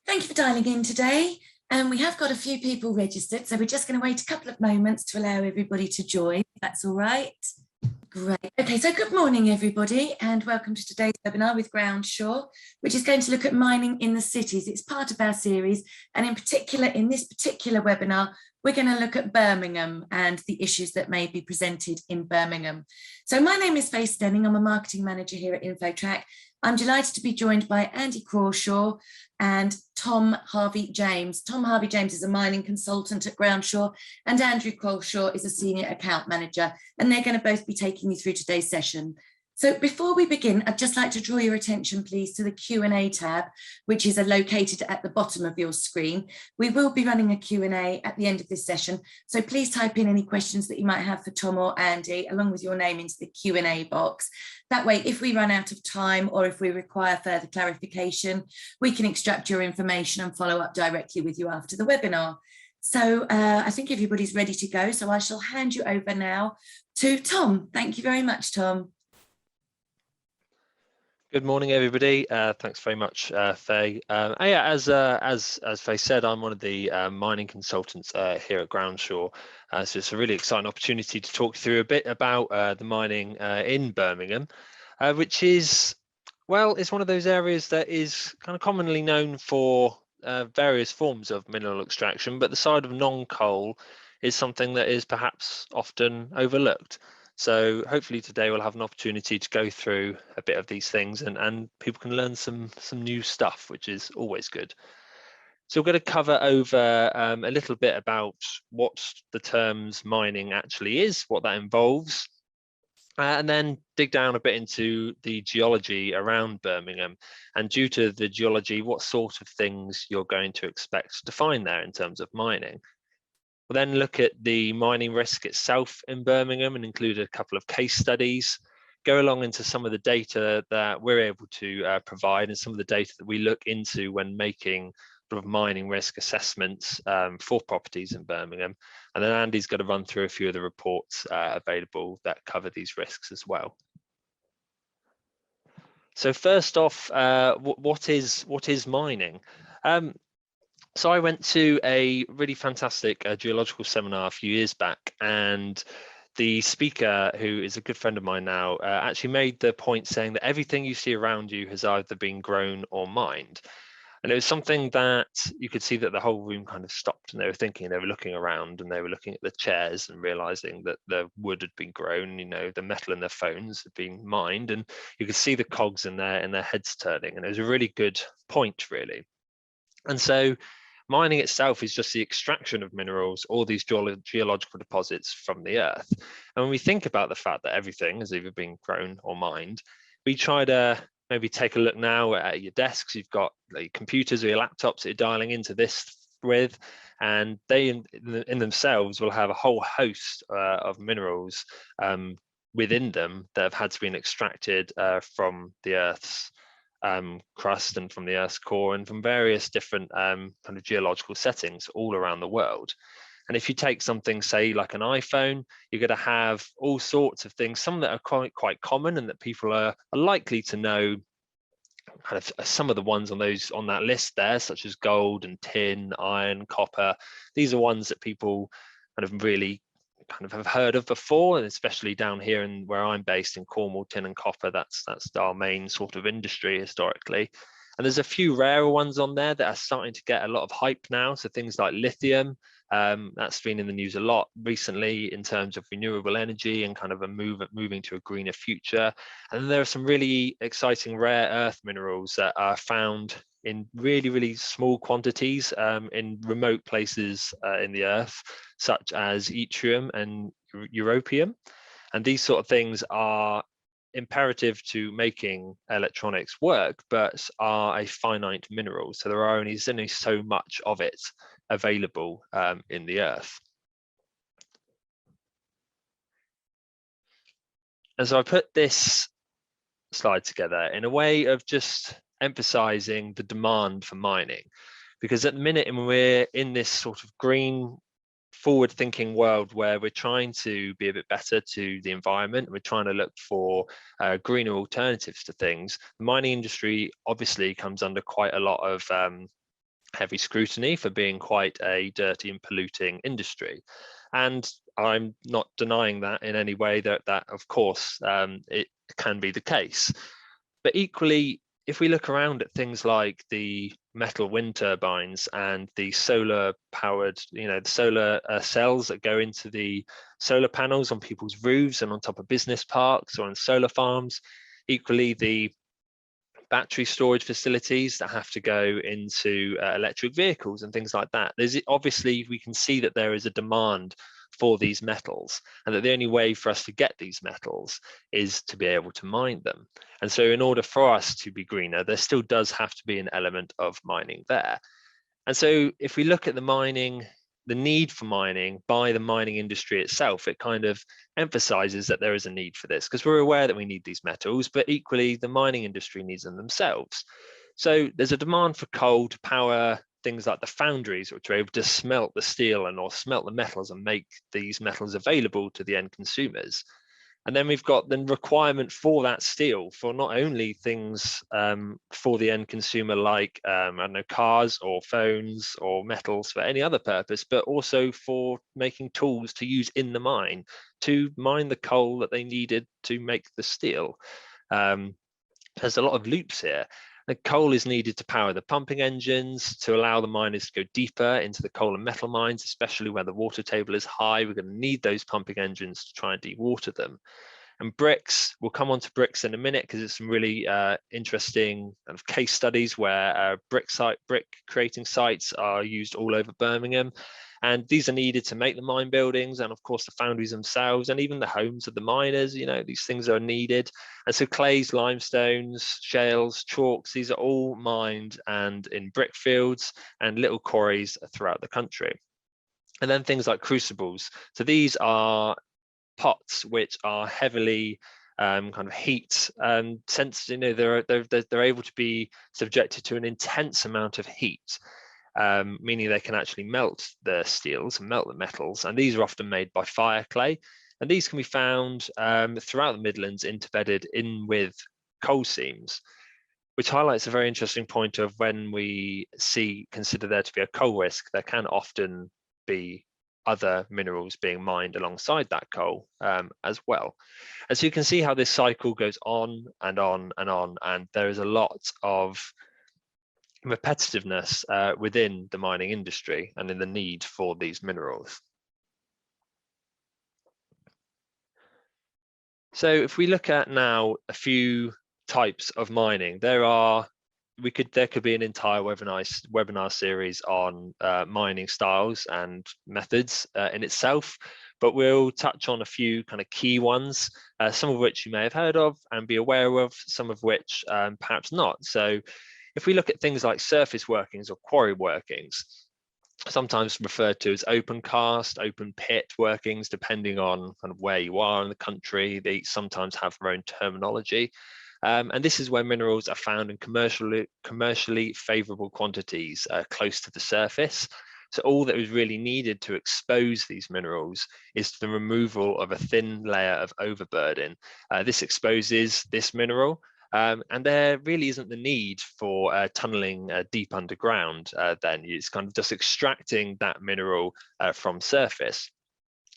Thank you for dialing in today. We have got a few people registered, so we're just going to wait a couple of moments to allow everybody to join, if that's all right. Great. Okay, so good morning, everybody, and welcome to today's webinar with Groundsure, which is going to look at mining in the cities. It's part of our series, and in particular, in this particular webinar, we're going to look at Birmingham and the issues that may be presented in Birmingham. So my name is Faye Stenning. I'm a marketing manager here at InfoTrack. I'm delighted to be joined by Andy Crawshaw and Tom Harvey-James. Tom Harvey-James is a mining consultant at Groundsure, and Andrew Crawshaw is a senior account manager, and they're going to both be taking you through today's session. So before we begin, I'd just like to draw your attention, please, to the Q&A tab, which is located at the bottom of your screen. We will be running a Q&A at the end of this session, so please type in any questions that you might have for Tom or Andy, along with your name, into the Q&A box. That way, if we run out of time or if we require further clarification, we can extract your information and follow up directly with you after the webinar. So I think everybody's ready to go, so I shall hand you over now to Tom. Thank you very much, Tom. Good morning, everybody. Thanks very much, Faye. Yeah, as Faye said, I'm one of the mining consultants here at Groundsure. So it's a really exciting opportunity to talk through a bit about the mining in Birmingham, which is, well, it's one of those areas that is kind of commonly known for various forms of mineral extraction, but the side of non-coal is something that is perhaps often overlooked. So hopefully today we'll have an opportunity to go through a bit of these things and people can learn some new stuff, which is always good. So we're going to cover over a little bit about what the terms mining actually is, what that involves, and then dig down a bit into the geology around Birmingham, and due to the geology, what sort of things you're going to expect to find there in terms of mining. We'll then look at the mining risk itself in Birmingham and include a couple of case studies, go along into some of the data that we're able to provide and some of the data that we look into when making sort of mining risk assessments for properties in Birmingham. And then Andy's going to run through a few of the reports available that cover these risks as well. So first off, what is mining? So I went to a really fantastic geological seminar a few years back, and the speaker, who is a good friend of mine now, actually made the point saying that everything you see around you has either been grown or mined. And it was something that you could see that the whole room kind of stopped, and they were thinking, they were looking around and they were looking at the chairs and realizing that the wood had been grown, you know, the metal in their phones had been mined, and you could see the cogs in their heads turning. And it was a really good point, really. And so mining itself is just the extraction of minerals or these geological deposits from the earth. And when we think about the fact that everything has either been grown or mined, we try to maybe take a look now at your desks. You've got the computers or your laptops that you're dialing into this with, and they in themselves will have a whole host of minerals within them that have had to be extracted from the earth's crust and from the Earth's core and from various different kind of geological settings all around the world. And if you take something, say, like an iPhone, you're going to have all sorts of things, some that are quite common and that people are likely to know. Kind of some of the ones on that list there, such as gold and tin, iron, copper. These are ones that people kind of really kind of have heard of before, and especially down here in where I'm based in Cornwall, tin and copper, that's our main sort of industry historically. And there's a few rarer ones on there that are starting to get a lot of hype now. So things like lithium, that's been in the news a lot recently in terms of renewable energy and kind of moving to a greener future. And then there are some really exciting rare earth minerals that are found in really, really small quantities in remote places in the earth, such as yttrium and europium. And these sort of things are imperative to making electronics work, but are a finite mineral. So there are only so much of it available in the earth. And so I put this slide together in a way of just emphasizing the demand for mining, because at the minute we're in this sort of green forward-thinking world where we're trying to be a bit better to the environment. We're trying to look for greener alternatives to things. The mining industry obviously comes under quite a lot of heavy scrutiny for being quite a dirty and polluting industry. And I'm not denying that in any way, that of course it can be the case. But equally, if we look around at things like the metal wind turbines and the solar powered, the solar cells that go into the solar panels on people's roofs and on top of business parks or on solar farms, equally the battery storage facilities that have to go into electric vehicles and things like that. There's obviously, we can see that there is a demand for these metals, and that the only way for us to get these metals is to be able to mine them. And so in order for us to be greener, there still does have to be an element of mining there. And so if we look at the need for mining by the mining industry itself, it kind of emphasizes that there is a need for this, because we're aware that we need these metals, but equally the mining industry needs them themselves. So there's a demand for coal to power things like the foundries, which are able to smelt the steel or smelt the metals and make these metals available to the end consumers. And then we've got the requirement for that steel for not only things for the end consumer, like I don't know, cars or phones or metals for any other purpose, but also for making tools to use in the mine to mine the coal that they needed to make the steel. There's a lot of loops here. The coal is needed to power the pumping engines, to allow the miners to go deeper into the coal and metal mines, especially where the water table is high. We're going to need those pumping engines to try and dewater them. And bricks, we'll come on to bricks in a minute, because it's some really interesting kind of case studies where brick creating sites are used all over Birmingham. And these are needed to make the mine buildings, and of course the foundries themselves, and even the homes of the miners. These things are needed. And so clays, limestones, shales, chalks, these are all mined and in brick fields and little quarries throughout the country. And then things like crucibles. So these are pots which are heavily kind of heat sensitive. They're able to be subjected to an intense amount of heat. Meaning they can actually melt the steels and melt the metals, and these are often made by fire clay, and these can be found throughout the Midlands, interbedded in with coal seams, which highlights a very interesting point of when we consider there to be a coal risk, there can often be other minerals being mined alongside that coal as well. And so you can see how this cycle goes on and on and on, and there is a lot of repetitiveness within the mining industry and in the need for these minerals. So if we look at now a few types of mining, there could be an entire webinar series on mining styles and methods in itself, but we'll touch on a few kind of key ones, some of which you may have heard of and be aware of, some of which perhaps not. So if we look at things like surface workings or quarry workings, sometimes referred to as open cast, open pit workings, depending on kind of where you are in the country, they sometimes have their own terminology. And this is where minerals are found in commercially favorable quantities close to the surface. So all that is really needed to expose these minerals is the removal of a thin layer of overburden. This exposes this mineral, and there really isn't the need for tunneling deep underground. Then it's kind of just extracting that mineral from surface.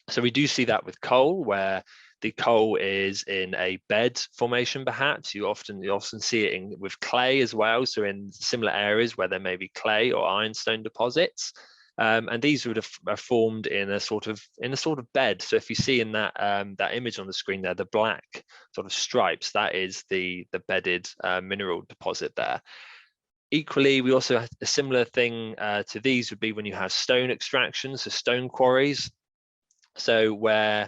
So we do see that with coal, where the coal is in a bed formation. Perhaps you often see it with clay as well. So in similar areas where there may be clay or ironstone deposits. And these would have formed in a sort of bed. So if you see in that that image on the screen there, the black sort of stripes, that is the bedded mineral deposit there. Equally, we also have a similar thing to these would be when you have stone extraction, so stone quarries. So where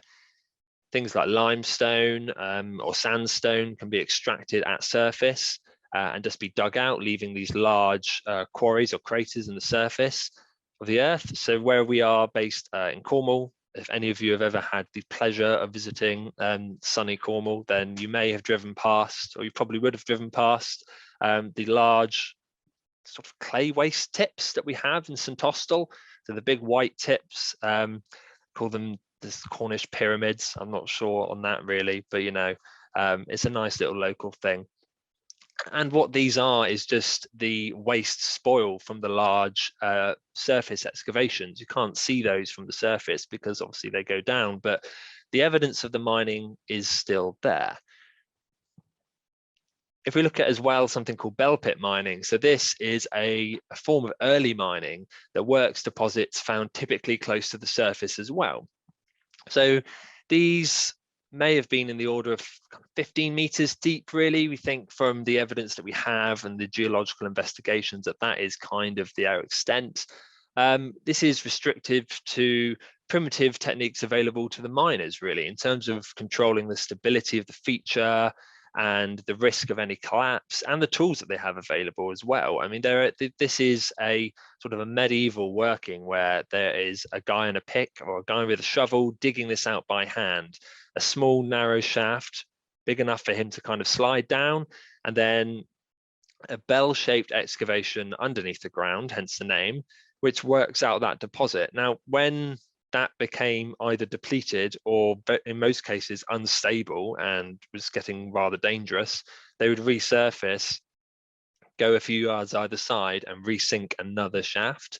things like limestone or sandstone can be extracted at surface and just be dug out, leaving these large quarries or craters in the surface of the earth. So where we are based in Cornwall, if any of you have ever had the pleasure of visiting sunny Cornwall, then you may have driven past, or you probably would have driven past the large sort of clay waste tips that we have in St Austell. So the big white tips, call them the Cornish pyramids. I'm not sure on that really, but it's a nice little local thing. And what these are is just the waste spoil from the large surface excavations. You can't see those from the surface because obviously they go down, but the evidence of the mining is still there. If we look at as well something called bell pit mining, so this is a form of early mining that works deposits found typically close to the surface as well. So these may have been in the order of 15 meters deep, really. We think from the evidence that we have and the geological investigations that is kind of their extent. This is restrictive to primitive techniques available to the miners, really, in terms of controlling the stability of the feature and the risk of any collapse, and the tools that they have available as well. I mean, this is a sort of a medieval working where there is a guy on a pick or a guy with a shovel digging this out by hand, a small narrow shaft big enough for him to kind of slide down, and then a bell-shaped excavation underneath the ground, hence the name, which works out that deposit. Now, when that became either depleted or in most cases unstable and was getting rather dangerous, they would resurface, go a few yards either side and resink another shaft.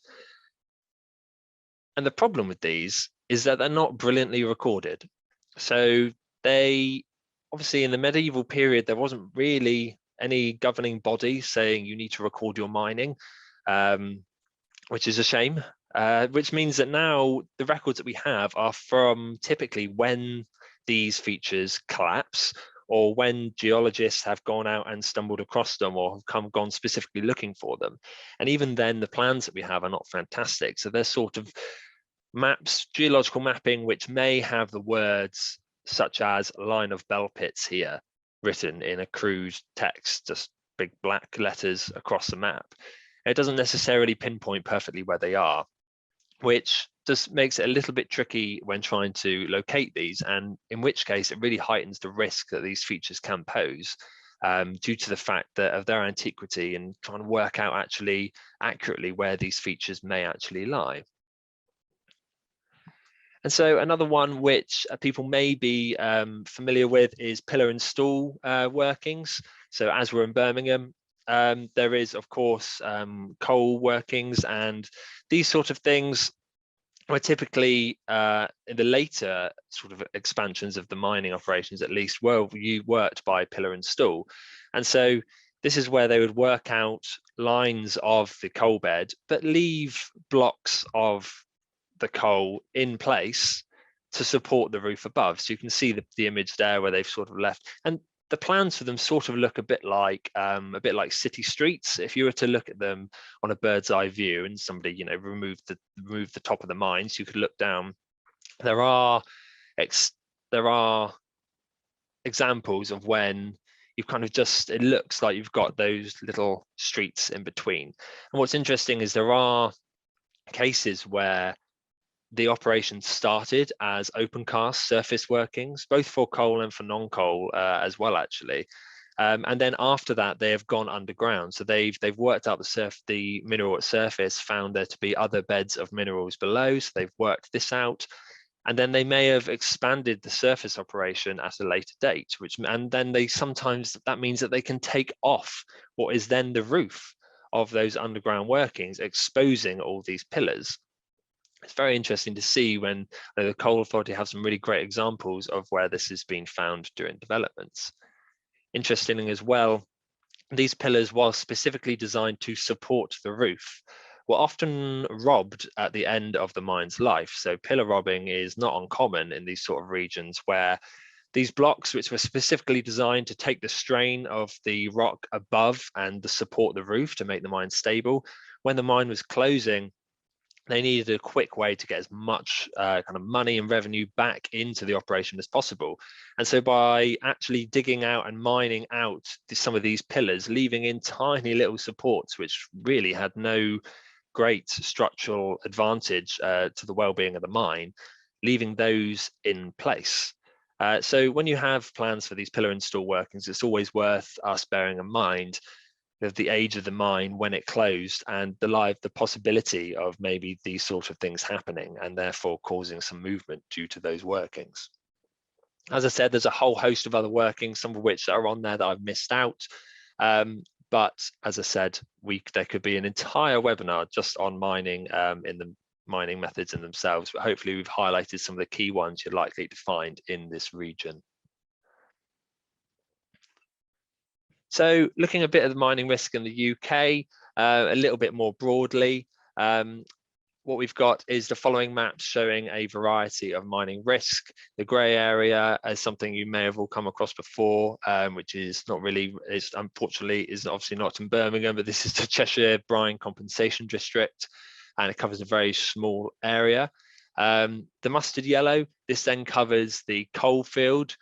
And the problem with these is that they're not brilliantly recorded. So they, obviously in the medieval period, there wasn't really any governing body saying you need to record your mining, which is a shame. Which means that now the records that we have are from typically when these features collapse, or when geologists have gone out and stumbled across them or have gone specifically looking for them. And even then, the plans that we have are not fantastic. So they're sort of maps, geological mapping, which may have the words such as line of bell pits here written in a crude text, just big black letters across the map. It doesn't necessarily pinpoint perfectly where they are, which just makes it a little bit tricky when trying to locate these, and in which case it really heightens the risk that these features can pose due to the fact that of their antiquity and trying to work out actually accurately where these features may actually lie. And so another one which people may be familiar with is pillar and stool workings. So as we're in Birmingham, there is, of course, coal workings, and these sort of things were typically in the later sort of expansions of the mining operations, at least, were worked by pillar and stool. And so this is where they would work out lines of the coal bed, but leave blocks of the coal in place to support the roof above. So you can see the image there where they've sort of left, and the plans for them sort of look a bit like city streets. If you were to look at them on a bird's eye view, and somebody, you know, removed the top of the mine, so you could look down. There are examples of when you've kind of just, it looks like you've got those little streets in between. And what's interesting is there are cases where the operation started as open cast surface workings, both for coal and for non-coal as well, actually. And then after that, they have gone underground. So they've worked out the mineral at surface, found there to be other beds of minerals below. So they've worked this out. And then they may have expanded the surface operation at a later date, and then that means that they can take off what is then the roof of those underground workings, exposing all these pillars. It's very interesting to see when the Coal Authority have some really great examples of where this has been found during developments. Interestingly as well, these pillars, while specifically designed to support the roof, were often robbed at the end of the mine's life. So pillar robbing is not uncommon in these sort of regions, where these blocks, which were specifically designed to take the strain of the rock above and to support the roof to make the mine stable, when the mine was closing, they needed a quick way to get as much kind of money and revenue back into the operation as possible. And so by actually digging out and mining out some of these pillars, leaving in tiny little supports, which really had no great structural advantage to the well-being of the mine, leaving those in place. So when you have plans for these pillar and stool workings, it's always worth us bearing in mind of the age of the mine when it closed, and the possibility of maybe these sort of things happening and therefore causing some movement due to those workings. As I said, there's a whole host of other workings, some of which are on there that I've missed out. But as I said, there could be an entire webinar just on mining in the mining methods in themselves, but hopefully we've highlighted some of the key ones you're likely to find in this region. So looking a bit at the mining risk in the UK, a little bit more broadly, what we've got is the following maps showing a variety of mining risk. The grey area is something you may have all come across before, which is not really, unfortunately, is obviously not in Birmingham, but this is the Cheshire Brine Compensation District, and it covers a very small area. The mustard yellow, this then covers the coal field,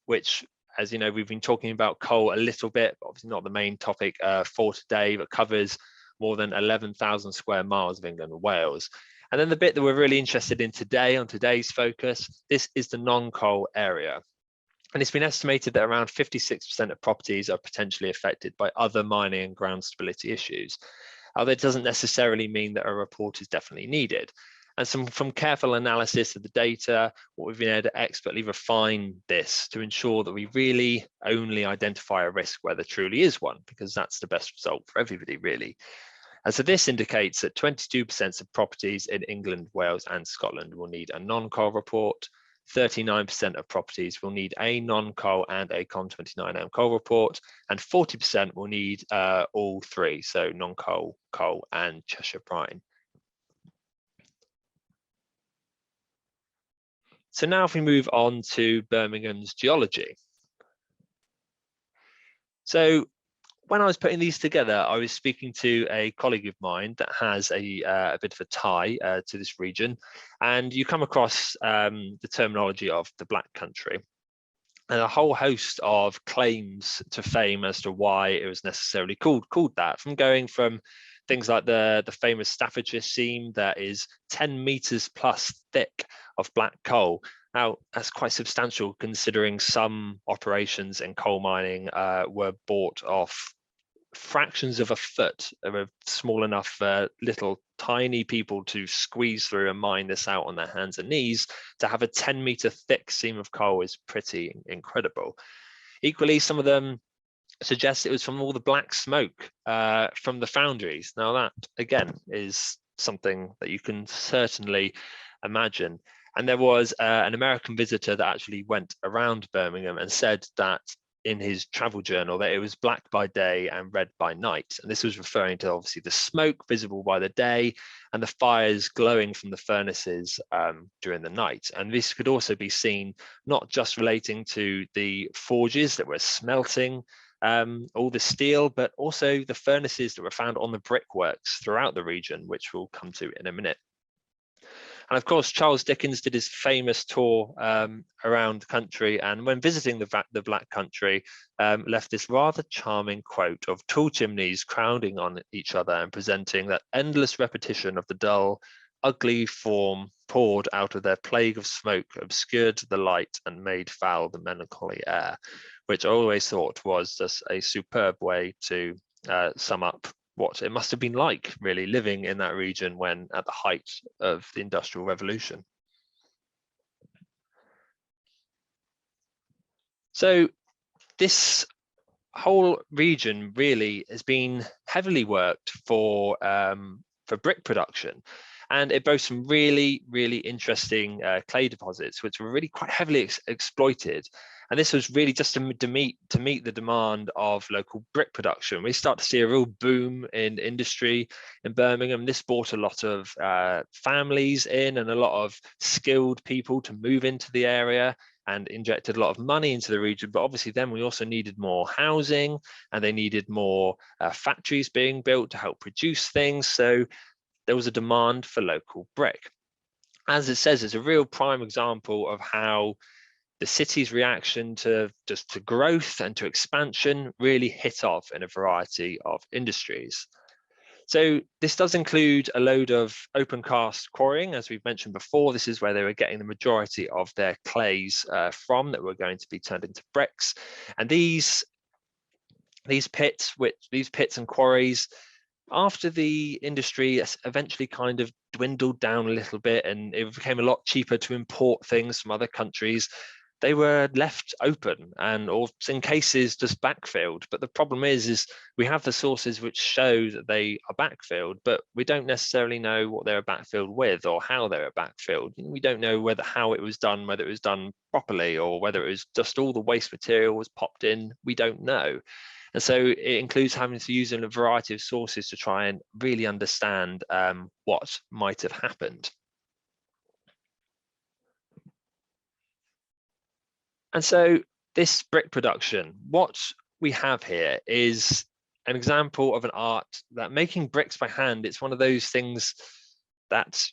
which, as you know, we've been talking about coal a little bit, obviously not the main topic for today, but covers more than 11,000 square miles of England and Wales. And then the bit that we're really interested in today, on today's focus, this is the non-coal area. And it's been estimated that around 56% of properties are potentially affected by other mining and ground stability issues. Although it doesn't necessarily mean that a report is definitely needed. And from careful analysis of the data, what we've been able to expertly refine this to ensure that we really only identify a risk where there truly is one, because that's the best result for everybody, really. And so this indicates that 22% of properties in England, Wales, and Scotland will need a non-coal report. 39% of properties will need a non-coal and a CON29M coal report, and 40% will need all three, so non-coal, coal, and Cheshire Brine. So now if we move on to Birmingham's geology. So when I was putting these together, I was speaking to a colleague of mine that has a bit of a tie to this region, and you come across the terminology of the Black Country, and a whole host of claims to fame as to why it was necessarily called that, from going from things like the famous Staffordshire seam that is 10 meters plus thick of black coal. Now, that's quite substantial considering some operations in coal mining were bought off fractions of a foot, of small enough little tiny people to squeeze through and mine this out on their hands and knees. To have a 10-meter thick seam of coal is pretty incredible. Equally, some of them suggest it was from all the black smoke from the foundries. Now that again is something that you can certainly imagine. And there was an American visitor that actually went around Birmingham and said that in his travel journal that it was black by day and red by night. And this was referring to obviously the smoke visible by the day and the fires glowing from the furnaces during the night. And this could also be seen not just relating to the forges that were smelting all the steel, but also the furnaces that were found on the brickworks throughout the region, which we'll come to in a minute. And of course, Charles Dickens did his famous tour around the country, and when visiting the Black Country, left this rather charming quote of tall chimneys crowding on each other and presenting that endless repetition of the dull, ugly form poured out of their plague of smoke, obscured the light and made foul the melancholy air, which I always thought was just a superb way to sum up what it must have been like really living in that region when at the height of the Industrial Revolution. So this whole region really has been heavily worked for brick production, and it boasts some really interesting clay deposits which were really quite heavily exploited. And this was really just to meet the demand of local brick production. We start to see a real boom in industry in Birmingham. This brought a lot of families in and a lot of skilled people to move into the area and injected a lot of money into the region. But obviously then we also needed more housing, and they needed more factories being built to help produce things. So there was a demand for local brick. As it says, it's a real prime example of how the city's reaction to growth and to expansion really hit off in a variety of industries. So this does include a load of open cast quarrying, as we've mentioned before. This is where they were getting the majority of their clays from that were going to be turned into bricks. And these pits and quarries, after the industry eventually kind of dwindled down a little bit and it became a lot cheaper to import things from other countries, they were left open and, or in cases, just backfilled. But the problem is we have the sources which show that they are backfilled, but we don't necessarily know what they were backfilled with or how they were backfilled. We don't know how it was done, whether it was done properly or whether it was just all the waste material was popped in. We don't know. And so it includes having to use a variety of sources to try and really understand what might have happened. And so this brick production, what we have here is an example of an art that making bricks by hand, it's one of those things that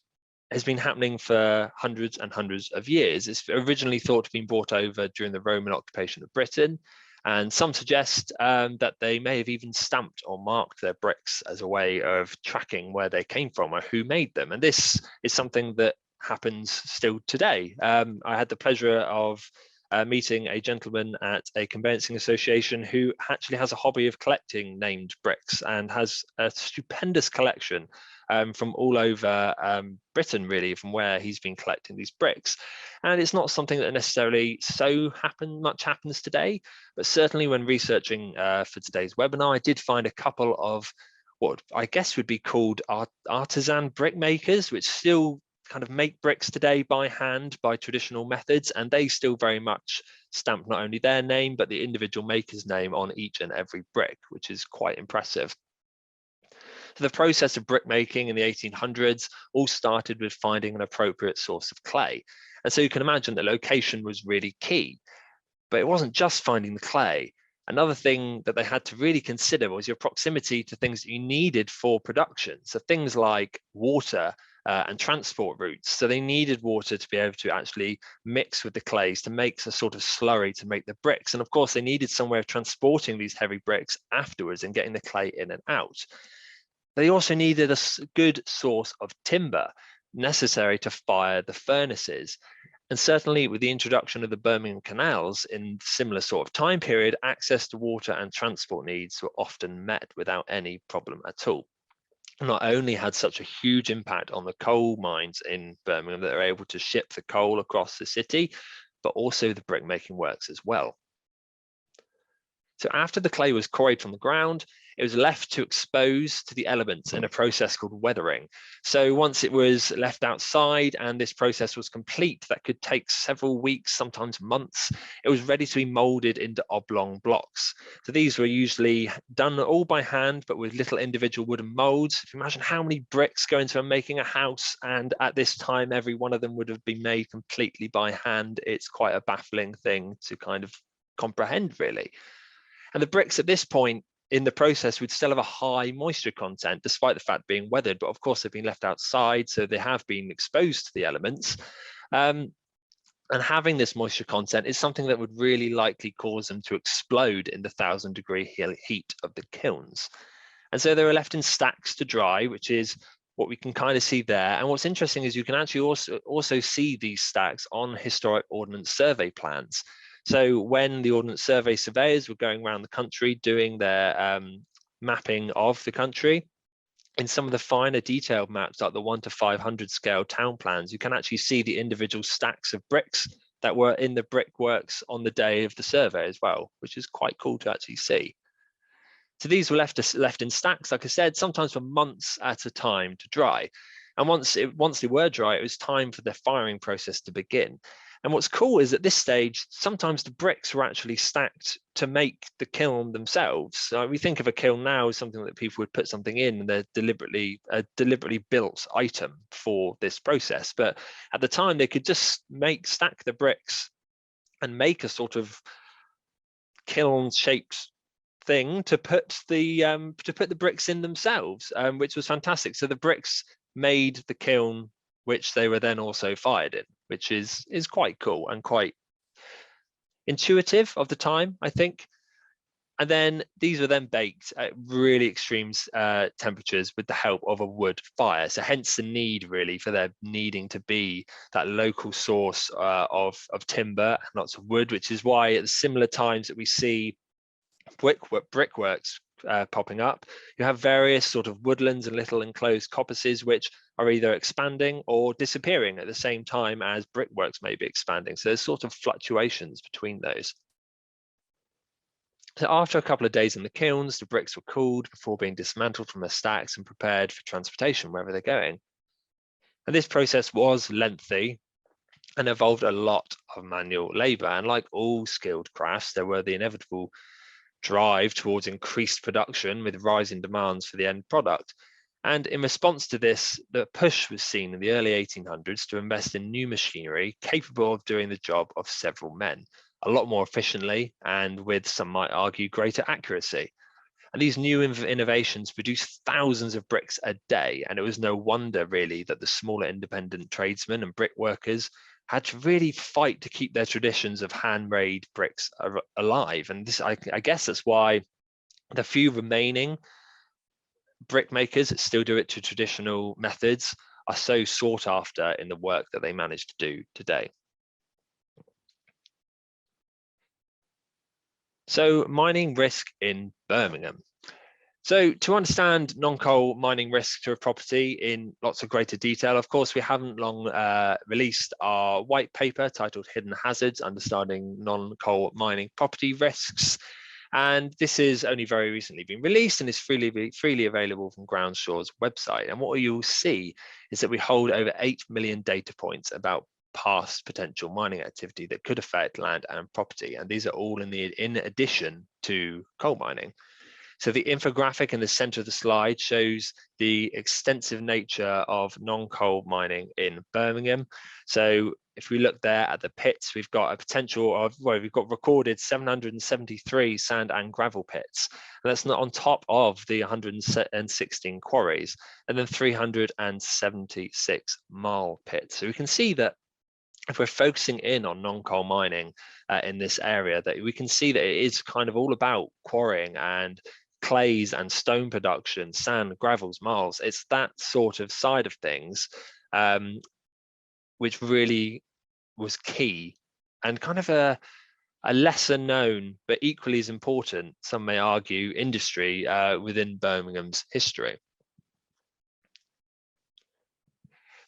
has been happening for hundreds and hundreds of years. It's originally thought to have been brought over during the Roman occupation of Britain. And some suggest that they may have even stamped or marked their bricks as a way of tracking where they came from or who made them. And this is something that happens still today. I had the pleasure of meeting a gentleman at a conveyancing association who actually has a hobby of collecting named bricks and has a stupendous collection from all over Britain, really, from where he's been collecting these bricks. And it's not something that necessarily much happens today, but certainly when researching for today's webinar, I did find a couple of what I guess would be called artisan brick makers, which still kind of make bricks today by hand by traditional methods, and they still very much stamp not only their name but the individual maker's name on each and every brick, which is quite impressive. So the process of brick making in the 1800s all started with finding an appropriate source of clay, and so you can imagine that location was really key. But it wasn't just finding the clay. Another thing that they had to really consider was your proximity to things that you needed for production. So things like water and transport routes. So they needed water to be able to actually mix with the clays to make a sort of slurry to make the bricks. And of course, they needed some way of transporting these heavy bricks afterwards and getting the clay in and out. They also needed a good source of timber necessary to fire the furnaces. And certainly with the introduction of the Birmingham canals in similar sort of time period, access to water and transport needs were often met without any problem at all. Not only had such a huge impact on the coal mines in Birmingham that they're able to ship the coal across the city, but also the brickmaking works as well. So after the clay was quarried from the ground, it was left to expose to the elements in a process called weathering. So once it was left outside and this process was complete, that could take several weeks, sometimes months, it was ready to be molded into oblong blocks. So these were usually done all by hand, but with little individual wooden molds. If you imagine how many bricks go into making a house, and at this time, every one of them would have been made completely by hand, it's quite a baffling thing to kind of comprehend, really. And the bricks at this point in the process would still have a high moisture content, despite the fact being weathered, but of course they've been left outside, so they have been exposed to the elements. And having this moisture content is something that would really likely cause them to explode in the 1,000-degree heat of the kilns. And so they were left in stacks to dry, which is what we can kind of see there. And what's interesting is you can actually also see these stacks on historic ordnance survey plans. So when the Ordnance Survey surveyors were going around the country doing their mapping of the country, in some of the finer detailed maps, like the 1 to 500 scale town plans, you can actually see the individual stacks of bricks that were in the brickworks on the day of the survey as well, which is quite cool to actually see. So these were left in stacks, like I said, sometimes for months at a time to dry. And once they were dry, it was time for the firing process to begin. And what's cool is at this stage, sometimes the bricks were actually stacked to make the kiln themselves. So we think of a kiln now as something that people would put something in, and they're a deliberately built item for this process. But at the time, they could just stack the bricks and make a sort of kiln-shaped thing to put the bricks in themselves, which was fantastic. So the bricks made the kiln, which they were then also fired in, which is quite cool and quite intuitive of the time, I think. And then these were then baked at really extreme temperatures with the help of a wood fire. So hence the need really for there needing to be that local source of timber and lots of wood, which is why at the similar times that we see brickworks popping up. You have various sort of woodlands and little enclosed coppices which are either expanding or disappearing at the same time as brickworks may be expanding. So there's sort of fluctuations between those. So after a couple of days in the kilns, the bricks were cooled before being dismantled from their stacks and prepared for transportation wherever they're going. And this process was lengthy and involved a lot of manual labour. And like all skilled crafts, there were the inevitable drive towards increased production with rising demands for the end product. And in response to this, the push was seen in the early 1800s to invest in new machinery capable of doing the job of several men, a lot more efficiently and with, some might argue, greater accuracy. And these new innovations produced thousands of bricks a day, and it was no wonder really that the smaller independent tradesmen and brickworkers had to really fight to keep their traditions of handmade bricks alive. And this, I guess that's why the few remaining brick makers that still do it to traditional methods are so sought after in the work that they manage to do today. So mining risk in Birmingham. So to understand non-coal mining risk to a property in lots of greater detail, of course, we haven't long released our white paper titled Hidden Hazards, Understanding Non-Coal Mining Property Risks. And this has only very recently been released and is freely available from Groundssure's website. And what you'll see is that we hold over 8 million data points about past potential mining activity that could affect land and property. And these are all in addition to coal mining. So the infographic in the center of the slide shows the extensive nature of non-coal mining in Birmingham. So if we look there at the pits, we've got a potential of, well, we've got recorded 773 sand and gravel pits. And that's not on top of the 116 quarries, and then 376 marl pits. So we can see that if we're focusing in on non-coal mining in this area, that we can see that it is kind of all about quarrying and clays and stone production, sand, gravels, marls. It's that sort of side of things which really was key and kind of a lesser known but equally as important, some may argue, industry within Birmingham's history.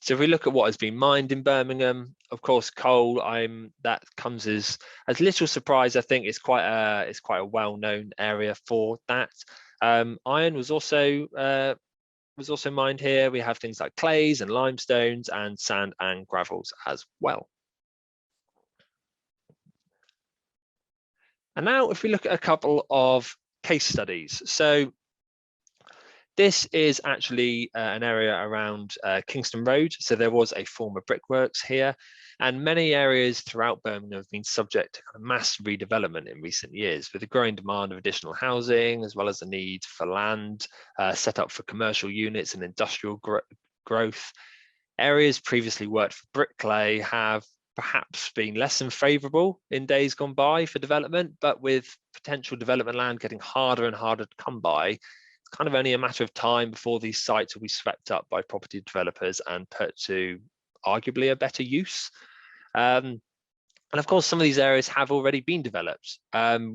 So if we look at what has been mined in Birmingham, of course, coal, that comes as little surprise. I think it's quite a well-known area for that. Iron was also mined here. We have things like clays and limestones and sand and gravels as well. And now if we look at a couple of case studies. So this is actually an area around Kingston Road. So there was a former brickworks here, and many areas throughout Birmingham have been subject to kind of mass redevelopment in recent years, with a growing demand of additional housing, as well as the need for land set up for commercial units and industrial growth. Areas previously worked for bricklay have perhaps been less than favourable in days gone by for development, but with potential development land getting harder and harder to come by, kind of only a matter of time before these sites will be swept up by property developers and put to arguably a better use. And of course, some of these areas have already been developed,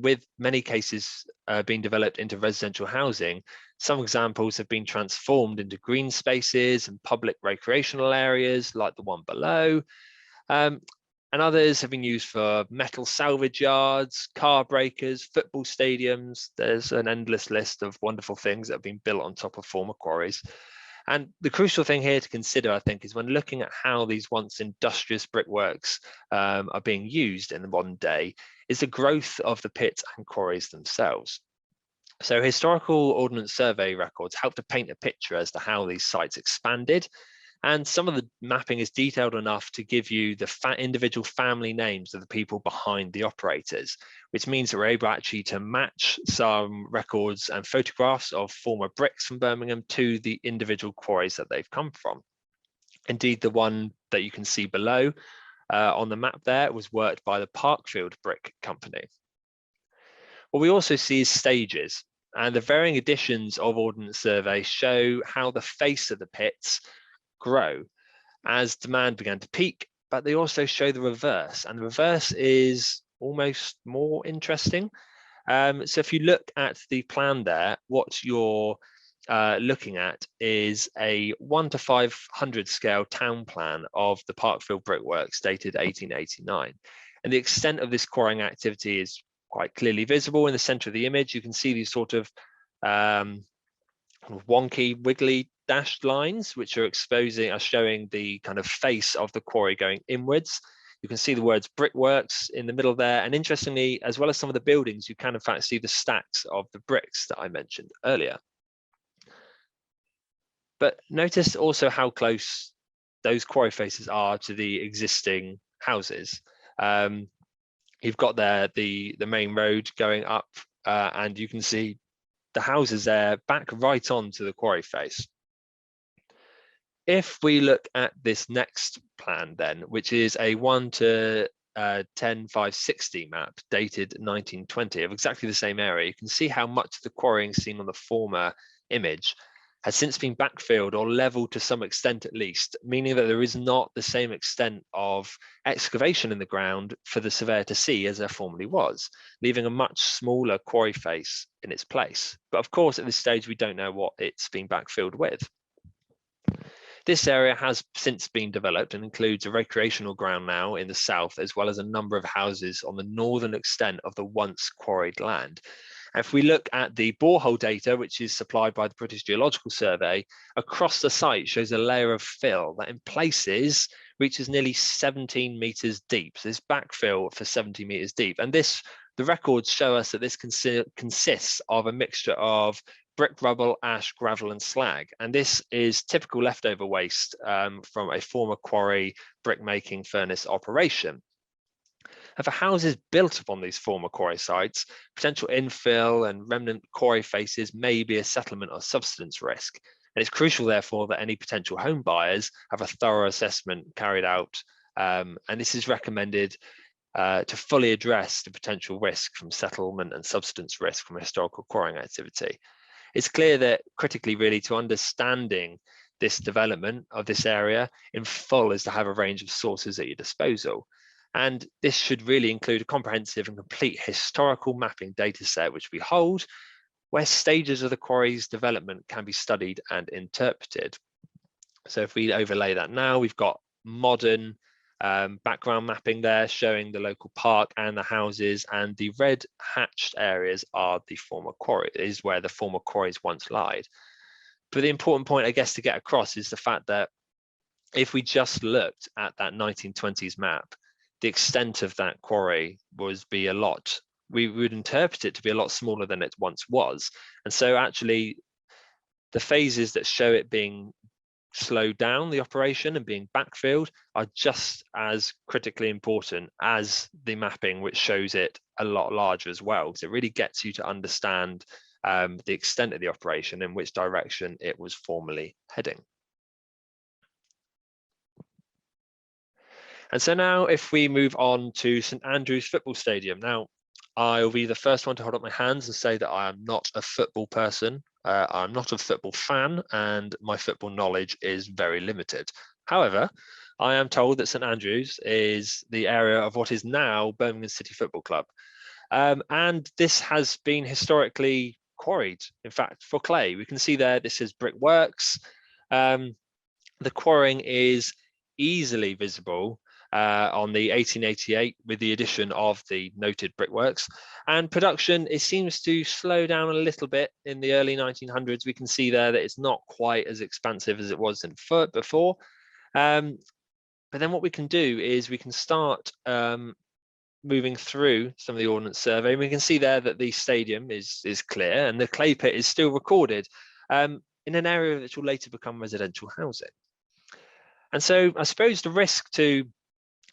with many cases being developed into residential housing. Some examples have been transformed into green spaces and public recreational areas like the one below. And others have been used for metal salvage yards, car breakers, football stadiums. There's an endless list of wonderful things that have been built on top of former quarries. And the crucial thing here to consider, I think, is when looking at how these once industrious brickworks are being used in the modern day, is the growth of the pits and quarries themselves. So historical Ordnance Survey records help to paint a picture as to how these sites expanded. And some of the mapping is detailed enough to give you the individual family names of the people behind the operators, which means that we're able actually to match some records and photographs of former bricks from Birmingham to the individual quarries that they've come from. Indeed, the one that you can see below on the map there was worked by the Parkfield Brick Company. What we also see is stages, and the varying editions of Ordnance Survey show how the face of the pits grow as demand began to peak, but they also show the reverse, and the reverse is almost more interesting. So if you look at the plan there, what you're looking at is a 1 to 500 scale town plan of the Parkfield brickworks dated 1889. And the extent of this quarrying activity is quite clearly visible in the center of the image. You can see these sort of wonky, wiggly dashed lines, which are showing the kind of face of the quarry going inwards. You can see the words brickworks in the middle there. And interestingly, as well as some of the buildings, you can in fact see the stacks of the bricks that I mentioned earlier. But notice also how close those quarry faces are to the existing houses. You've got there the main road going up, and you can see the houses there back right onto the quarry face. If we look at this next plan then, which is a 1 to 10,560 map dated 1920 of exactly the same area, you can see how much of the quarrying seen on the former image has since been backfilled or leveled to some extent at least, meaning that there is not the same extent of excavation in the ground for the surveyor to see as there formerly was, leaving a much smaller quarry face in its place. But of course, at this stage, we don't know what it's been backfilled with. This area has since been developed and includes a recreational ground now in the south, as well as a number of houses on the northern extent of the once quarried land. If we look at the borehole data, which is supplied by the British Geological Survey, across the site shows a layer of fill that in places reaches nearly 17 meters deep. So this backfill for 70 meters deep. And the records show us that this consists of a mixture of brick, rubble, ash, gravel, and slag. And this is typical leftover waste from a former quarry brick-making furnace operation. And for houses built upon these former quarry sites, potential infill and remnant quarry faces may be a settlement or subsidence risk. And it's crucial, therefore, that any potential home buyers have a thorough assessment carried out. And this is recommended to fully address the potential risk from settlement and subsidence risk from historical quarrying activity. It's clear that critically, really, to understanding this development of this area in full is to have a range of sources at your disposal. And this should really include a comprehensive and complete historical mapping data set, which we hold, where stages of the quarry's development can be studied and interpreted. So if we overlay that now, we've got modern background mapping there showing the local park and the houses, and the red hatched areas are the former quarry, is where the former quarries once lied. But the important point, I guess, to get across is the fact that if we just looked at that 1920s map, the extent of that quarry we would interpret it to be a lot smaller than it once was. And so actually the phases that show it being slowed down, the operation, and being backfilled are just as critically important as the mapping, which shows it a lot larger as well, because it really gets you to understand the extent of the operation and which direction it was formerly heading. And so now if we move on to St Andrew's Football Stadium. Now, I'll be the first one to hold up my hands and say that I am not a football person. I'm not a football fan, and my football knowledge is very limited. However, I am told that St Andrews is the area of what is now Birmingham City Football Club. And this has been historically quarried, in fact, for clay. We can see there, this is brickworks. The quarrying is easily visible on the 1888 with the addition of the noted brickworks, and production, it seems to slow down a little bit in the early 1900s. We can see there that it's not quite as expansive as it was before. But then what we can do is we can start moving through some of the Ordnance Survey, and we can see there that the stadium is clear and the clay pit is still recorded in an area which will later become residential housing. And so I suppose the risk to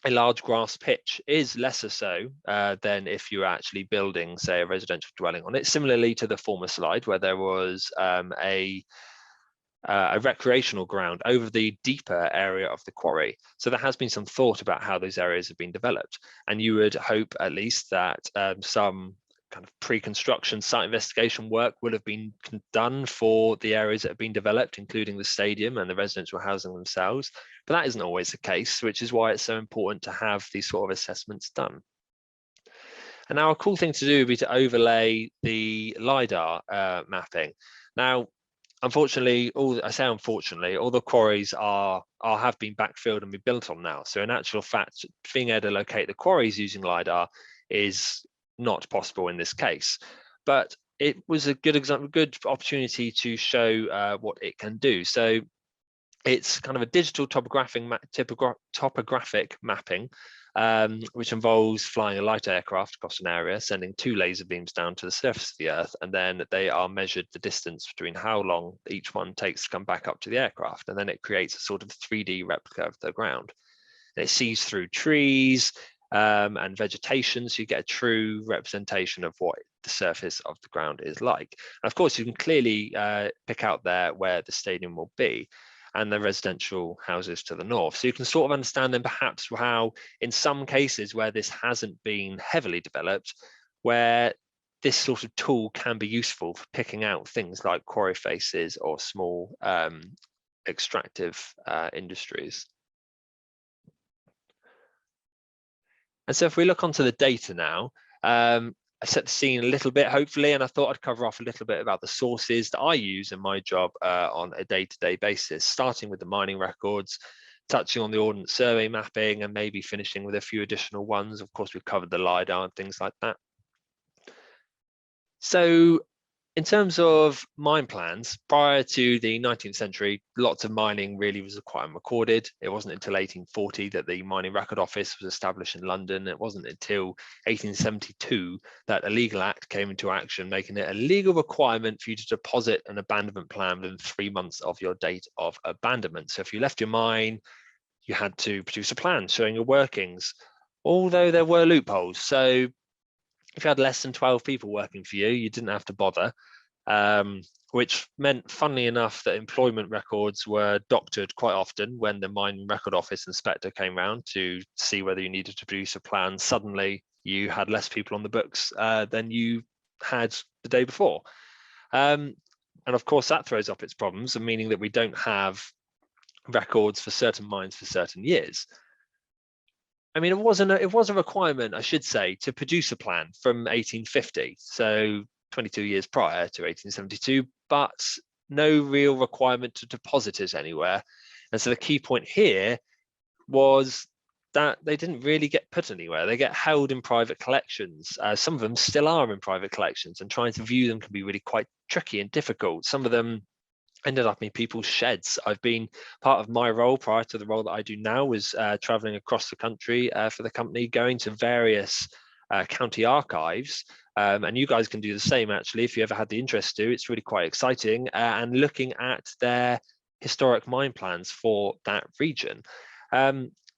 a large grass pitch is lesser so than if you're actually building, say, a residential dwelling on it. Similarly to the former slide, where there was a recreational ground over the deeper area of the quarry. So there has been some thought about how those areas have been developed. And you would hope at least that some kind of pre-construction site investigation work will have been done for the areas that have been developed, including the stadium and the residential housing themselves. But that isn't always the case, which is why it's so important to have these sort of assessments done. And now a cool thing to do would be to overlay the LiDAR mapping. Now, unfortunately, all the quarries have been backfilled and be built on now. So in actual fact, being able to locate the quarries using LiDAR is not possible in this case. But it was a good opportunity to show what it can do. So it's kind of a digital topographic mapping, which involves flying a light aircraft across an area, sending 2 laser beams down to the surface of the Earth, and then they are measured the distance between how long each one takes to come back up to the aircraft, and then it creates a sort of 3D replica of the ground. And it sees through trees and vegetation, so you get a true representation of what the surface of the ground is like. And of course, you can clearly pick out there where the stadium will be, and the residential houses to the north. So you can sort of understand then perhaps how in some cases where this hasn't been heavily developed, where this sort of tool can be useful for picking out things like quarry faces or small extractive industries. And so if we look onto the data now, I set the scene a little bit, hopefully, and I thought I'd cover off a little bit about the sources that I use in my job on a day-to-day basis, starting with the mining records, touching on the Ordnance Survey mapping, and maybe finishing with a few additional ones. Of course, we've covered the LiDAR and things like that. So in terms of mine plans, prior to the 19th century, lots of mining really was quite unrecorded. It wasn't until 1840 that the Mining Record Office was established in London. It wasn't until 1872 that a legal act came into action, making it a legal requirement for you to deposit an abandonment plan within 3 months of your date of abandonment. So if you left your mine, you had to produce a plan showing your workings, although there were loopholes. So if you had less than 12 people working for you, you didn't have to bother, which meant, funnily enough, that employment records were doctored quite often. When the Mining Record Office inspector came round to see whether you needed to produce a plan, suddenly you had less people on the books than you had the day before. And of course, that throws up its problems, meaning that we don't have records for certain mines for certain years. I mean, it was a requirement, I should say, to produce a plan from 1850, so 22 years prior to 1872, but no real requirement to deposit it anywhere. And so the key point here was that they didn't really get put anywhere. They get held in private collections. Some of them still are in private collections, and trying to view them can be really quite tricky and difficult. Some of them ended up in people's sheds. I've been part of my role prior to the role that I do now was traveling across the country for the company, going to various county archives, and you guys can do the same actually if you ever had the interest to. It's really quite exciting, and looking at their historic mine plans for that region,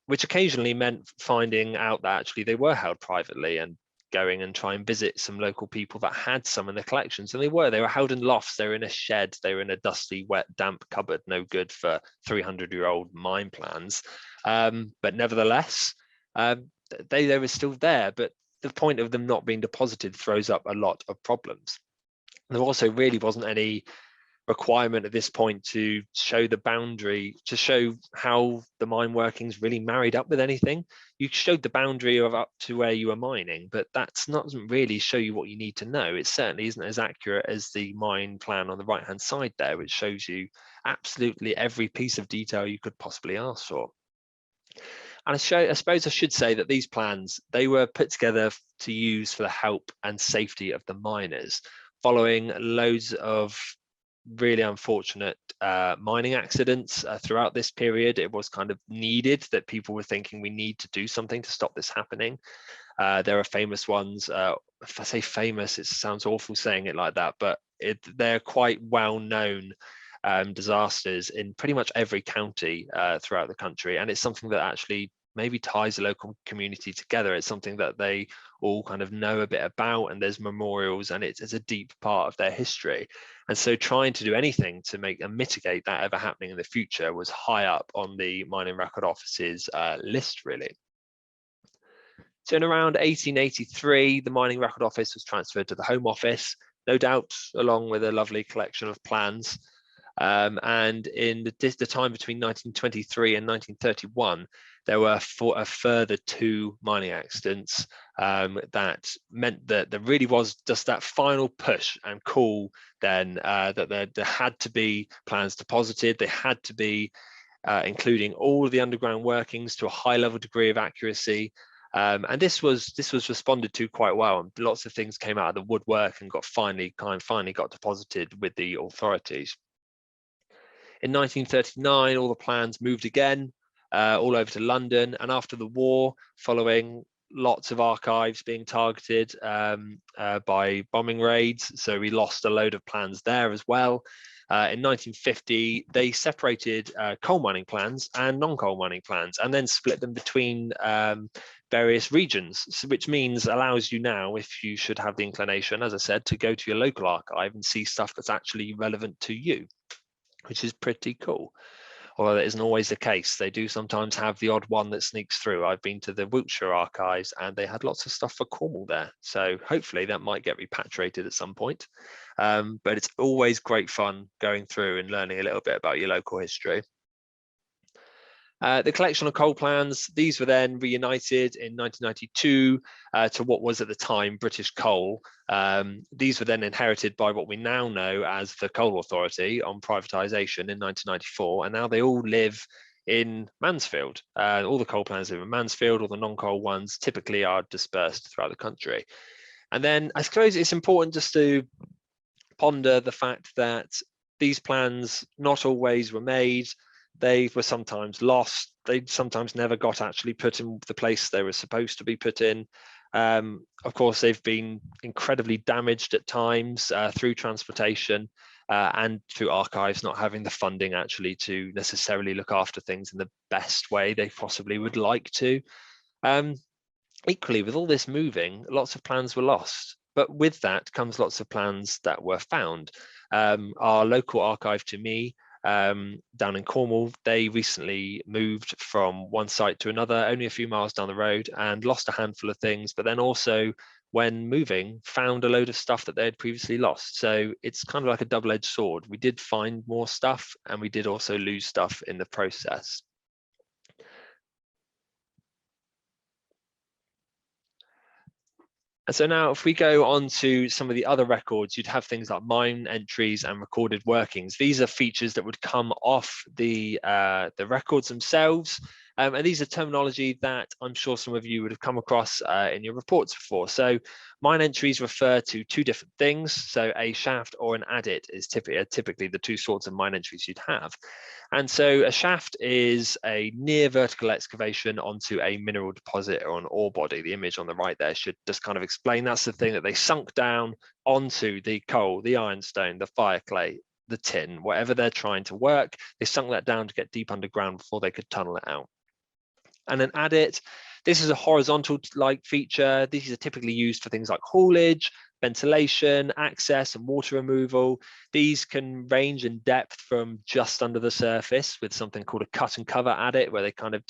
which occasionally meant finding out that actually they were held privately, and going and try and visit some local people that had some in their collections. And they were held in lofts, they were in a shed, they were in a dusty, wet, damp cupboard, no good for 300-year-old mine plans. But nevertheless, they were still there. But the point of them not being deposited throws up a lot of problems. There also really wasn't any requirement at this point to show the boundary, to show how the mine workings really married up with anything. You showed the boundary of up to where you were mining, but doesn't really show you what you need to know. It certainly isn't as accurate as the mine plan on the right hand side there, which shows you absolutely every piece of detail you could possibly ask for. And I suppose I should say that these plans, they were put together to use for the help and safety of the miners, following loads of really unfortunate mining accidents throughout this period. It was kind of needed that people were thinking we need to do something to stop this happening. There are famous ones. If I say famous, it sounds awful saying it like that, but they're quite well-known disasters in pretty much every county throughout the country, and it's something that actually maybe ties the local community together. It's something that they all kind of know a bit about, and there's memorials, and it's a deep part of their history. And so trying to do anything to make and mitigate that ever happening in the future was high up on the Mining Record Office's list, really. So in around 1883, the Mining Record Office was transferred to the Home Office, no doubt along with a lovely collection of plans. And in the time between 1923 and 1931, there were a further 2 mining accidents. That meant that there really was just that final push and call then that there had to be plans deposited. They had to be including all of the underground workings to a high level degree of accuracy. And this was responded to quite well, and lots of things came out of the woodwork and finally got deposited with the authorities. In 1939, all the plans moved again, all over to London, and after the war, following lots of archives being targeted by bombing raids, so we lost a load of plans there as well. In 1950, they separated coal mining plans and non-coal mining plans, and then split them between various regions, which allows you now, if you should have the inclination, as I said, to go to your local archive and see stuff that's actually relevant to you, which is pretty cool. Although that isn't always the case. They do sometimes have the odd one that sneaks through. I've been to the Wiltshire archives and they had lots of stuff for Cornwall there. So hopefully that might get repatriated at some point. But it's always great fun going through and learning a little bit about your local history. The collection of coal plans, these were then reunited in 1992 to what was at the time British Coal. These were then inherited by what we now know as the Coal Authority on privatisation in 1994, and now they all live in Mansfield. All the coal plans live in Mansfield, all the non-coal ones typically are dispersed throughout the country. And then I suppose it's important just to ponder the fact that these plans not always were made. They were sometimes lost. They sometimes never got actually put in the place they were supposed to be put in. Of course, they've been incredibly damaged at times through transportation and through archives not having the funding actually to necessarily look after things in the best way they possibly would like to. Equally, with all this moving, lots of plans were lost. But with that comes lots of plans that were found. Our local archive to me, down in Cornwall, they recently moved from one site to another, only a few miles down the road, and lost a handful of things, but then also when moving found a load of stuff that they had previously lost. So it's kind of like a double-edged sword. We did find more stuff and we did also lose stuff in the process. And so now if we go on to some of the other records, you'd have things like mine entries and recorded workings. These are features that would come off the records themselves. And these are terminology that I'm sure some of you would have come across in your reports before. So mine entries refer to 2 different things. So a shaft or an adit is typically the 2 sorts of mine entries you'd have. And so a shaft is a near vertical excavation onto a mineral deposit or an ore body. The image on the right there should just kind of explain that's the thing that they sunk down onto the coal, the ironstone, the fire clay, the tin, whatever they're trying to work. They sunk that down to get deep underground before they could tunnel it out. And an adit, this is a horizontal-like feature. These are typically used for things like haulage, ventilation, access, and water removal. These can range in depth from just under the surface with something called a cut and cover adit, where they kind of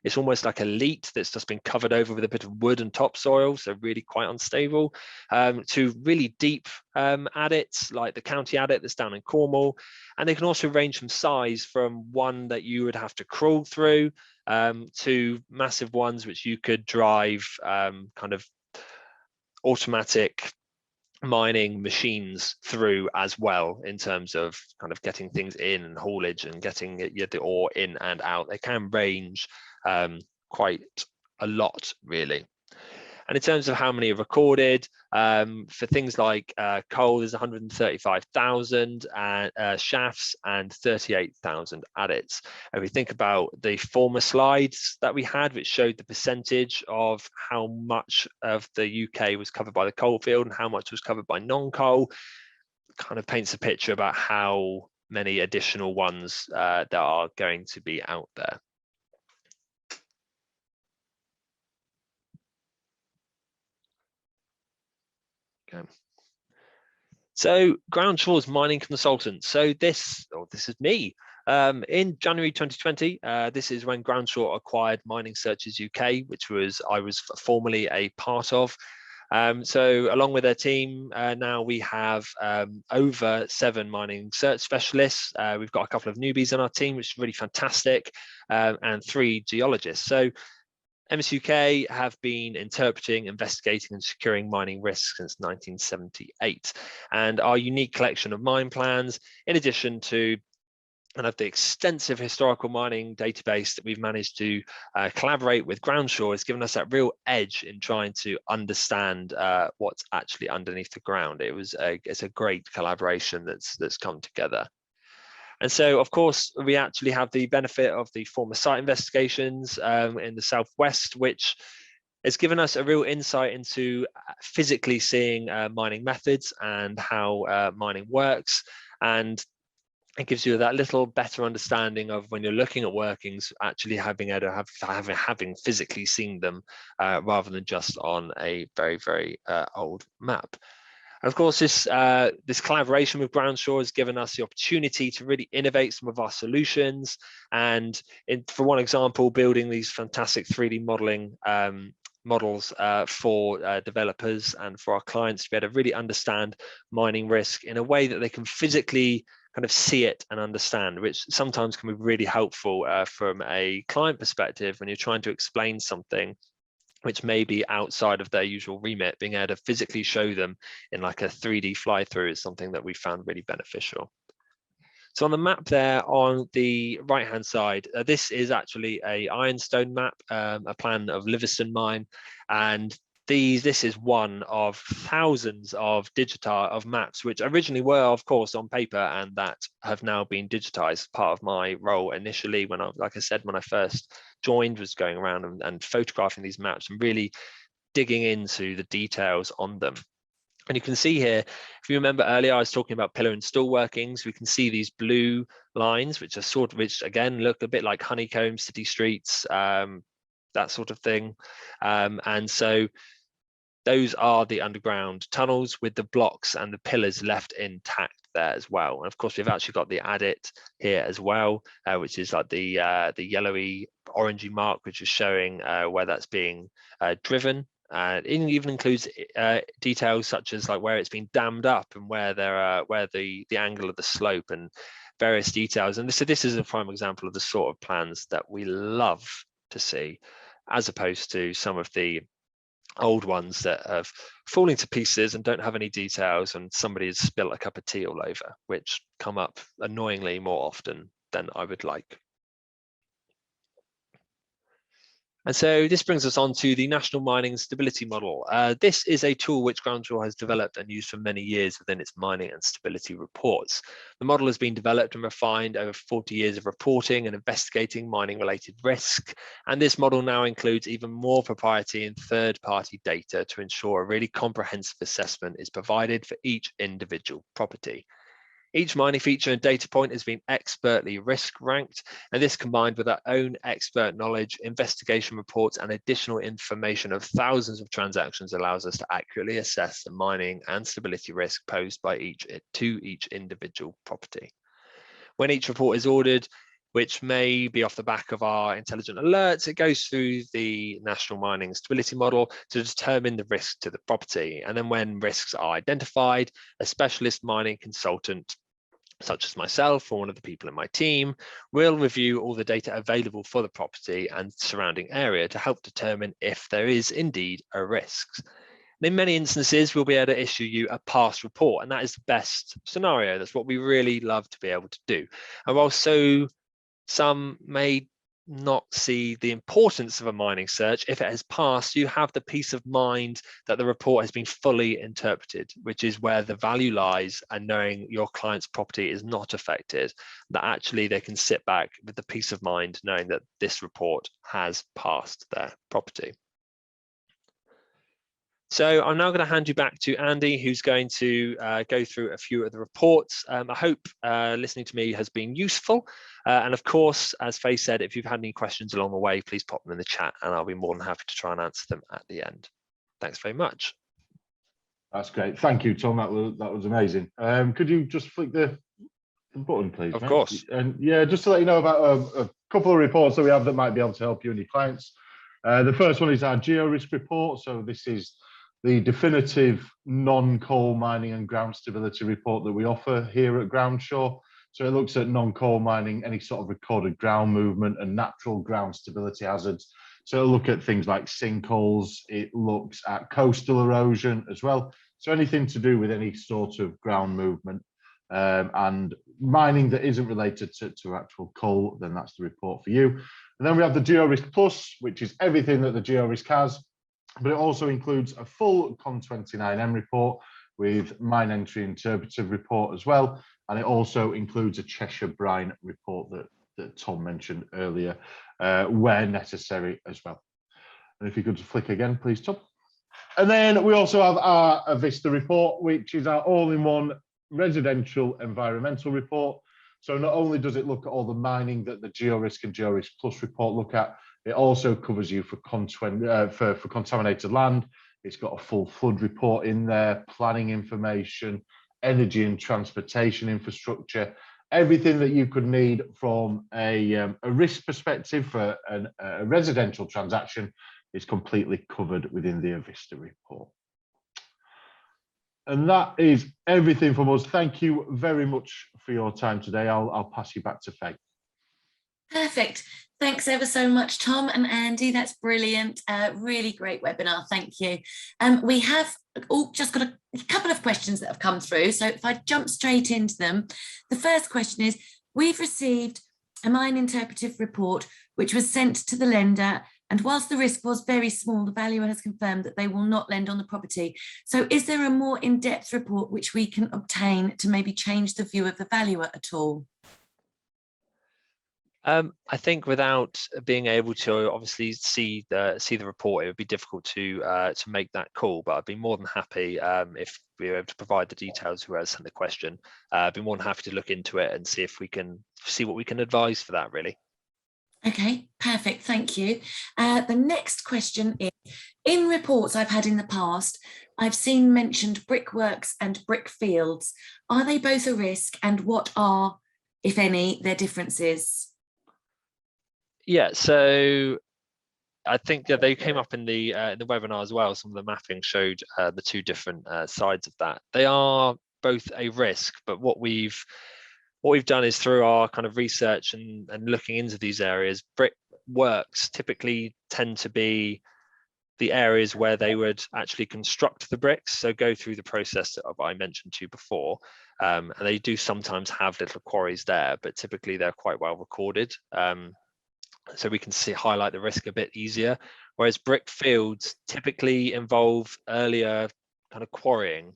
it's almost like a leat that's just been covered over with a bit of wood and topsoil, so really quite unstable, to really deep adits like the county adit that's down in Cornwall. And they can also range from size from one that you would have to crawl through to massive ones which you could drive kind of automatic mining machines through as well, in terms of kind of getting things in and haulage and getting the ore in and out. They can range quite a lot, really. And in terms of how many are recorded, for things like coal, there's 135,000 shafts and 38,000 adits. And we think about the former slides that we had, which showed the percentage of how much of the UK was covered by the coal field and how much was covered by non-coal, kind of paints a picture about how many additional ones that are going to be out there. Okay. So Groundshore's mining consultant. So this is me. In January 2020, this is when Groundshore acquired Mining Searches UK, which I was formerly a part of. So along with their team, now we have over 7 mining search specialists. We've got a couple of newbies on our team, which is really fantastic, and 3 geologists. So MSUK have been interpreting, investigating and securing mining risks since 1978. And our unique collection of mine plans, in addition to the extensive historical mining database that we've managed to collaborate with Groundsure, has given us that real edge in trying to understand what's actually underneath the ground. It's a great collaboration that's come together. And so, of course, we actually have the benefit of the former site investigations in the southwest, which has given us a real insight into physically seeing mining methods and how mining works. And it gives you that little better understanding of, when you're looking at workings, actually having physically seen them rather than just on a very, very old map. And of course, this collaboration with Groundsure has given us the opportunity to really innovate some of our solutions. And for one example, building these fantastic 3D modeling models for developers and for our clients to be able to really understand mining risk in a way that they can physically kind of see it and understand, which sometimes can be really helpful from a client perspective when you're trying to explain something which may be outside of their usual remit. Being able to physically show them in like a 3D fly through is something that we found really beneficial. So on the map there on the right hand side, this is actually a ironstone map, a plan of Livingston mine, and this is one of thousands of maps, which originally were, of course, on paper, and that have now been digitized. Part of my role initially, like I said, when I first joined, was going around and photographing these maps and really digging into the details on them. And you can see here, if you remember earlier, I was talking about pillar and stool workings. We can see these blue lines, which again look a bit like honeycombs, city streets, that sort of thing. And so those are the underground tunnels with the blocks and the pillars left intact there as well. And of course, we've actually got the adit here as well, which is like the yellowy orangey mark, which is showing where that's being driven. It even includes details such as like where it's been dammed up and where the angle of the slope and various details. And so this is a prime example of the sort of plans that we love to see, as opposed to some of the old ones that have falling to pieces and don't have any details, and somebody has spilled a cup of tea all over, which come up annoyingly more often than I would like. And so this brings us on to the National Mining Stability Model. This is a tool which Groundsure has developed and used for many years within its mining and stability reports. The model has been developed and refined over 40 years of reporting and investigating mining-related risk. And this model now includes even more proprietary and third-party data to ensure a really comprehensive assessment is provided for each individual property. Each mining feature and data point has been expertly risk ranked, and this combined with our own expert knowledge, investigation reports, and additional information of thousands of transactions allows us to accurately assess the mining and stability risk posed by each individual property. When each report is ordered, which may be off the back of our intelligent alerts, it goes through the National Mining Stability Model to determine the risk to the property. And then when risks are identified, a specialist mining consultant, such as myself or one of the people in my team, will review all the data available for the property and surrounding area to help determine if there is indeed a risk. And in many instances, we'll be able to issue you a pass report, and that is the best scenario. That's what we really love to be able to do. And while some may not see the importance of a mining search, if it has passed, you have the peace of mind that the report has been fully interpreted, which is where the value lies, and knowing your client's property is not affected, that actually they can sit back with the peace of mind knowing that this report has passed their property. So I'm now going to hand you back to Andy, who's going to go through a few of the reports. I hope listening to me has been useful. And of course, as Faye said, if you've had any questions along the way, please pop them in the chat and I'll be more than happy to try and answer them at the end. Thanks very much. That's great. Thank you, Tom. That was amazing. Could you just flick the button, please? Of course. And yeah, just to let you know about a couple of reports that we have that might be able to help you and your clients. The first one is our geo risk report. So this is the definitive non-coal mining and ground stability report that we offer here at Groundsure. So it looks at non-coal mining, any sort of recorded ground movement and natural ground stability hazards. So it'll look at things like sinkholes, it looks at coastal erosion as well. So anything to do with any sort of ground movement and mining that isn't related to actual coal, then that's the report for you. And then we have the GeoRisk Plus, which is everything that the GeoRisk has, but it also includes a full Con29M report with mine entry interpretive report as well. And it also includes a Cheshire Brine report that Tom mentioned earlier, where necessary as well. And if you could flick again, please, Tom. And then we also have our Vista report, which is our all-in-one residential environmental report. So not only does it look at all the mining that the GeoRisk and GeoRisk Plus report look at, it also covers you for contaminated land. It's got a full flood report in there, planning information, energy and transportation infrastructure, everything that you could need from a risk perspective for a residential transaction is completely covered within the Vista report. And that is everything from us. Thank you very much for your time today. I'll pass you back to Faye. Perfect. Thanks ever so much, Tom and Andy. That's brilliant. Really great webinar. Thank you. We have just got a couple of questions that have come through. So if I jump straight into them, the first question is, we've received a mine interpretive report, which was sent to the lender. And whilst the risk was very small, the valuer has confirmed that they will not lend on the property. So is there a more in-depth report which we can obtain to maybe change the view of the valuer at all? I think without being able to obviously see the report, it would be difficult to make that call. But I'd be more than happy if we were able to provide the details whoever sent the question. I'd be more than happy to look into it and see if we can see what we can advise for that, really. Okay, perfect. Thank you. The next question is, in reports I've had in the past, I've seen mentioned brickworks and brick fields. Are they both a risk, and what are, if any, their differences? Yeah, so I think that they came up in the webinar as well. Some of the mapping showed the two different sides of that. They are both a risk, but what we've done is through our kind of research and looking into these areas, brickworks typically tend to be the areas where they would actually construct the bricks, so go through the process that I mentioned to you before. And they do sometimes have little quarries there, but typically they're quite well recorded. So we can highlight the risk a bit easier, whereas brick fields typically involve earlier kind of quarrying,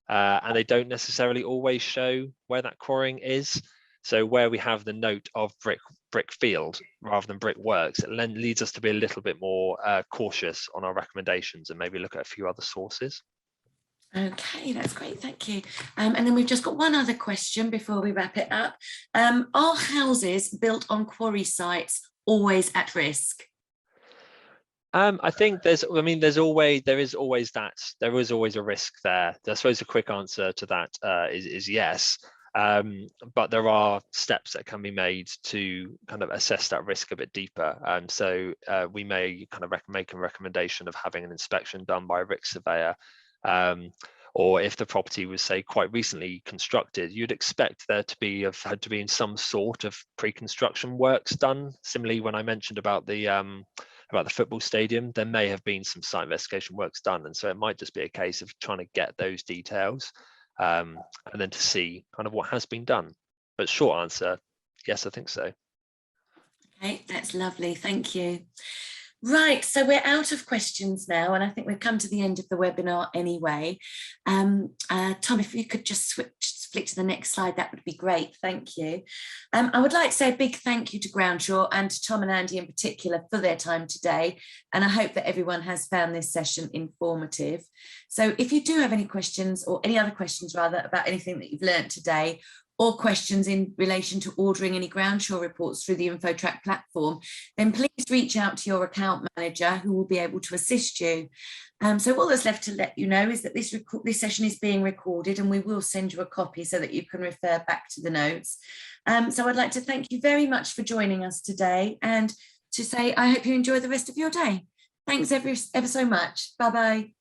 and they don't necessarily always show where that quarrying is. So where we have the note of brick field rather than brickworks, it leads us to be a little bit more cautious on our recommendations and maybe look at a few other sources. Okay, that's great, thank you. And then we've just got one other question before we wrap it up. Are houses built on quarry sites always at risk? I think there is always a risk there. I suppose the quick answer to that is yes, but there are steps that can be made to kind of assess that risk a bit deeper. So we may kind of make a recommendation of having an inspection done by a RIC surveyor, or if the property was, say, quite recently constructed, you'd expect there to have been some sort of pre-construction works done. Similarly, when I mentioned about the football stadium, there may have been some site investigation works done, and so it might just be a case of trying to get those details and then to see kind of what has been done. But short answer, yes, I think so. Okay, that's lovely, thank you. Right, so we're out of questions now, and I think we've come to the end of the webinar anyway. Tom, if you could just flick to the next slide, that would be great, thank you. I would like to say a big thank you to Groundsure and to Tom and Andy in particular for their time today, and I hope that everyone has found this session informative. So if you do have any questions, or any other questions rather, about anything that you've learned today, or questions in relation to ordering any Groundsure reports through the InfoTrack platform, then please reach out to your account manager who will be able to assist you. So all that's left to let you know is that this session is being recorded, and we will send you a copy so that you can refer back to the notes. So I'd like to thank you very much for joining us today, and to say I hope you enjoy the rest of your day. Thanks ever so much. Bye-bye.